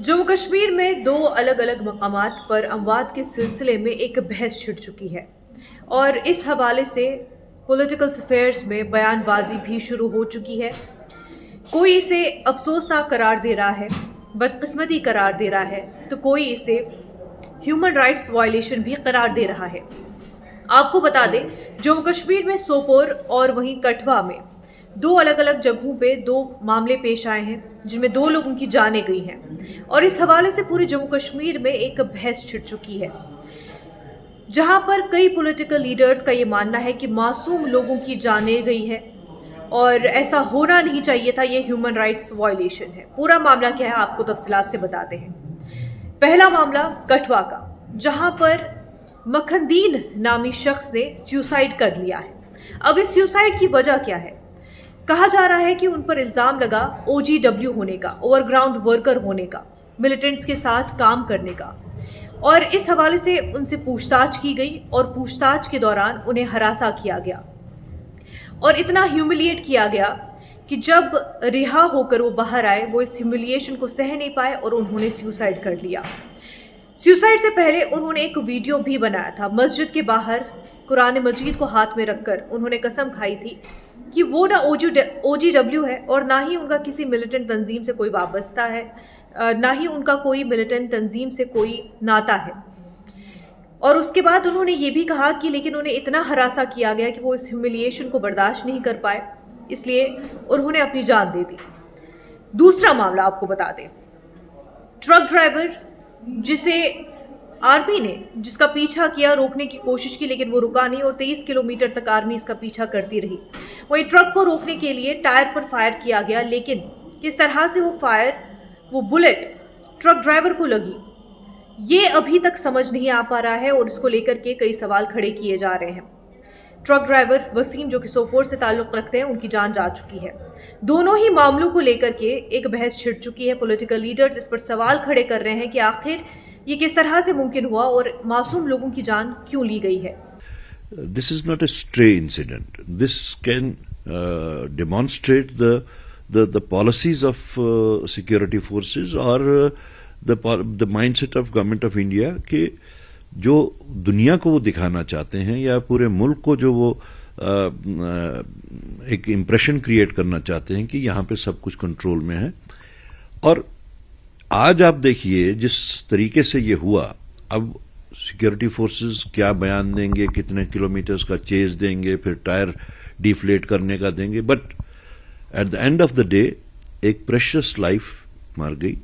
जम्मू कश्मीर में दो अलग अलग मकामात पर अमवात के सिलसिले में एक बहस छिड़ चुकी है और इस हवाले से पॉलिटिकल अफेयर्स में बयानबाजी भी शुरू हो चुकी है। कोई इसे अफसोसनाक करार दे रहा है, बदकिस्मती करार दे रहा है, तो कोई इसे ह्यूमन राइट्स वायलेशन भी करार दे रहा है। आपको बता दें, जम्मू कश्मीर में सोपोर और वहीं कठवा में दो अलग अलग जगहों पे दो मामले पेश आए हैं जिनमें दो लोगों की जानें गई हैं और इस हवाले से पूरे जम्मू कश्मीर में एक बहस छिड़ चुकी है, जहां पर कई पॉलिटिकल लीडर्स का ये मानना है कि मासूम लोगों की जानें गई है और ऐसा होना नहीं चाहिए था, ये ह्यूमन राइट्स वायलेशन है। पूरा मामला क्या है आपको तफसीलात से बताते हैं। पहला मामला कठवा का, जहां पर मखनदीन नामी शख्स ने सुसाइड कर लिया है। अब इस सुसाइड की वजह क्या है? कहा जा रहा है कि उन पर इल्जाम लगा OGW होने का, ओवरग्राउंड वर्कर होने का, मिलिटेंट्स के साथ काम करने का, और इस हवाले से उनसे पूछताछ की गई और पूछताछ के दौरान उन्हें हरासा किया गया और इतना ह्यूमिलिएट किया गया कि जब रिहा होकर वो बाहर आए, वो इस ह्यूमिलिएशन को सह नहीं पाए और उन्होंने सुसाइड कर लिया। सुसाइड से पहले उन्होंने एक वीडियो भी बनाया था। मस्जिद के बाहर कुरान मजीद को हाथ में रखकर उन्होंने कसम खाई थी कि वो ना OGW है और ना ही उनका किसी मिलिटेंट तंजीम से कोई वाबस्ता है, ना ही उनका कोई मिलिटेंट तंजीम से कोई नाता है। और उसके बाद उन्होंने ये भी कहा कि लेकिन उन्हें इतना हरासा किया गया कि वो इस ह्यूमिलिएशन को बर्दाश्त नहीं कर पाए, इसलिए उन्होंने अपनी जान दे दी। दूसरा मामला आपको बता दें, ट्रक ड्राइवर जिसे आर्मी ने जिसका पीछा किया, रोकने की कोशिश की, लेकिन वो रुका नहीं और 23 किलोमीटर तक आर्मी इसका पीछा करती रही। वही ट्रक को रोकने के लिए टायर पर फायर किया गया, लेकिन किस तरह से वो बुलेट ट्रक ड्राइवर को लगी, ये अभी तक समझ नहीं आ पा रहा है और इसको लेकर के कई सवाल खड़े किए जा रहे हैं। ट्रक ड्राइवर वसीम, जो कि सोपोर से ताल्लुक रखते हैं, उनकी जान जा चुकी है। दोनों ही मामलों को लेकर के एक बहस छिड़ चुकी है। पॉलिटिकल लीडर्स इस पर सवाल खड़े कर रहे हैं कि आखिर ये किस तरह से मुमकिन हुआ और मासूम लोगों की जान क्यों ली गई है। This is not a stray incident. This can demonstrate the policies of security forces or the mindset of government of India कि जो दुनिया को वो दिखाना चाहते हैं या पूरे मुल्क को जो वो एक इम्प्रेशन क्रिएट करना चाहते हैं कि यहाँ पे सब कुछ कंट्रोल में है। और आज आप देखिए जिस तरीके से ये हुआ, अब सिक्योरिटी फोर्सेस क्या बयान देंगे, कितने किलोमीटर्स का चेज देंगे, फिर टायर डिफ्लेट करने का देंगे, but at the end of the day एक प्रेशियस लाइफ मर गई।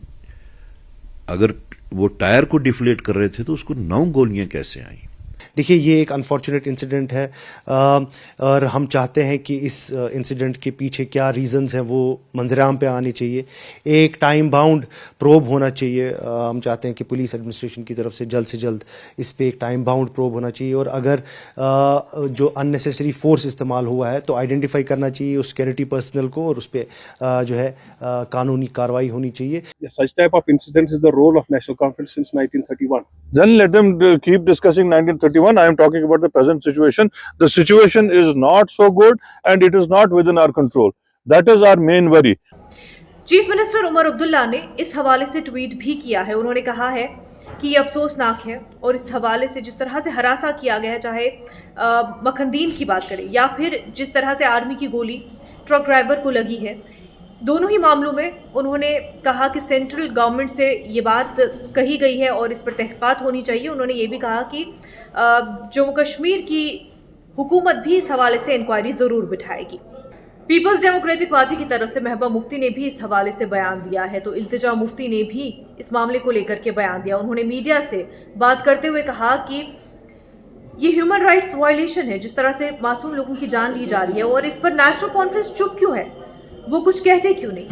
अगर वो टायर को डिफ्लेट कर रहे थे तो उसको 9 गोलियां कैसे आई? देखिए, ये एक अनफॉर्चुनेट इंसिडेंट है और हम चाहते हैं कि इस इंसिडेंट के पीछे क्या रीजंस हैं वो मंजराम पे आने चाहिए। एक टाइम बाउंड प्रोब होना चाहिए। हम चाहते हैं कि पुलिस एडमिनिस्ट्रेशन की तरफ से जल्द इस पे एक टाइम बाउंड प्रोब होना चाहिए और अगर जो अननेसेसरी फोर्स इस्तेमाल हुआ है तो आइडेंटिफाई करना चाहिए उस सिक्योरिटी पर्सनल को और उस पर जो है कानूनी कार्रवाई होनी चाहिए। Such type of incidents is the role of National Conference since 1931. Then let them keep discussing 1931. I am talking about the present situation. The situation is not so good and it is not within our control. That is our main worry. Chief minister Omar Abdullah ने इस हवाले से tweet भी किया है। उन्होंने कहा है कि ये अफसोसनाक है और इस हवाले से जिस तरह से हरासा किया गया है, चाहे मखनदीन की बात करें या फिर जिस तरह से आर्मी की गोली ट्रक ड्राइवर को लगी है, दोनों ही मामलों में उन्होंने कहा कि सेंट्रल गवर्नमेंट से ये बात कही गई है और इस पर तहकीकात होनी चाहिए। उन्होंने ये भी कहा कि जम्मू कश्मीर की हुकूमत भी इस हवाले से इंक्वायरी ज़रूर बिठाएगी। पीपल्स डेमोक्रेटिक पार्टी की तरफ से महबूबा मुफ्ती ने भी इस हवाले से बयान दिया है, तो इल्तिजा मुफ्ती ने भी इस मामले को लेकर के बयान दिया। उन्होंने मीडिया से बात करते हुए कहा कि ये ह्यूमन राइट्स वायलेशन है, जिस तरह से मासूम लोगों की जान ली जा रही है, और इस पर नेशनल कॉन्फ्रेंस चुप क्यों है, वो कुछ कहते क्यों नहीं।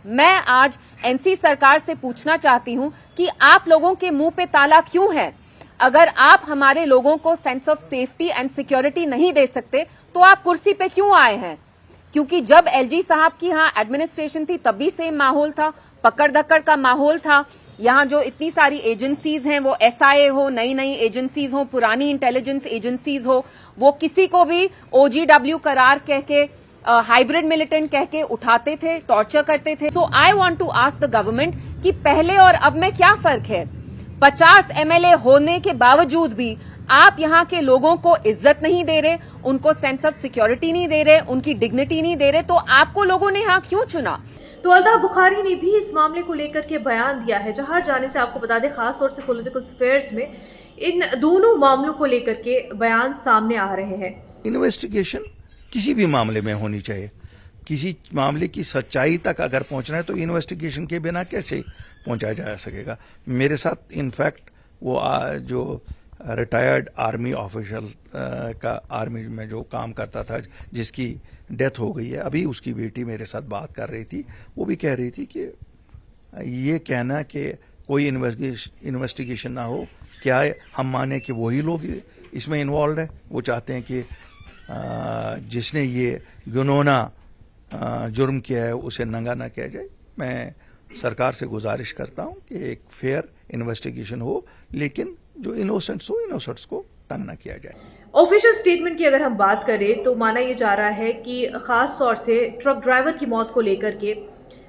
मैं आज एनसी सरकार से पूछना चाहती हूं कि आप लोगों के मुंह पे ताला क्यों है? अगर आप हमारे लोगों को sense of safety and security नहीं दे सकते तो आप कुर्सी पे क्यों आए हैं? क्योंकि जब एलजी साहब की यहाँ एडमिनिस्ट्रेशन थी तभी से माहौल था, पकड़ धक्कड़ का माहौल था। यहाँ जो इतनी सारी एजेंसीज हैं, वो SIA हो, नई एजेंसीज हो, पुरानी इंटेलिजेंस एजेंसीज हो, वो किसी को भी OGW करार कह के हाइब्रिड मिलिटेंट कह के उठाते थे, टॉर्चर करते थे। So I want to ask the government कि पहले और अब में क्या फर्क है? 50 एमएलए होने के बावजूद भी आप यहाँ के लोगों को इज्जत नहीं दे रहे, उनको सेंस ऑफ सिक्योरिटी नहीं दे रहे, उनकी डिग्निटी नहीं दे रहे, तो आपको लोगों ने यहाँ क्यों चुना? तो अल्ताफ बुखारी ने भी इस मामले को लेकर के बयान दिया है। जहां जाने से आपको बता दें, खास तौर से पॉलिटिकल अफेयर्स में इन दोनों मामलों को लेकर के बयान सामने आ रहे हैं। इन्वेस्टिगेशन किसी भी मामले में होनी चाहिए। किसी मामले की सच्चाई तक अगर पहुंचना है तो इन्वेस्टिगेशन के बिना कैसे पहुंचा जा सकेगा। मेरे साथ इनफैक्ट वो जो रिटायर्ड आर्मी ऑफिशियल का आर्मी में जो काम करता था, जिसकी डेथ हो गई है, अभी उसकी बेटी मेरे साथ बात कर रही थी। वो भी कह रही थी कि ये कहना कि कोई इन्वेस्टिगेशन ना हो, क्या हम माने कि वही लोग इसमें इन्वॉल्व है? वो चाहते हैं कि जिसने ये गुनोना जुर्म किया है उसे नंगा ना किया जाए। मैं सरकार से गुजारिश करता हूं कि एक फेयर इन्वेस्टिगेशन हो, लेकिन जो इनोसेंट्स हो, इनोसेंट्स को तंग ना किया जाए। ऑफिशियल स्टेटमेंट की अगर हम बात करें तो माना यह जा रहा है कि खास तौर से ट्रक ड्राइवर की मौत को लेकर के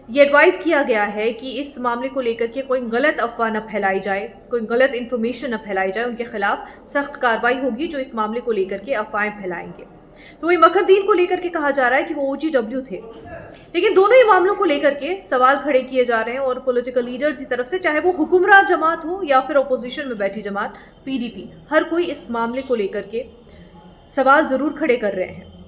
ये एडवाइस किया गया है कि इस मामले को लेकर के कोई गलत अफवाह न फैलाई जाए, कोई गलत इन्फॉर्मेशन न फैलाई जाए। उनके खिलाफ सख्त कार्रवाई होगी जो इस मामले को लेकर के अफवाहें फैलाएंगे। तो वही मखदीन को लेकर के कहा जा रहा है कि वो OGW थे, लेकिन दोनों ही मामलों को लेकर के सवाल खड़े किए जा रहे हैं और पॉलिटिकल लीडर्स की तरफ से, चाहे वो हुक्मरान जमात हो या फिर अपोजिशन में बैठी जमात PDP, हर कोई इस मामले को लेकर के सवाल जरूर खड़े कर रहे हैं।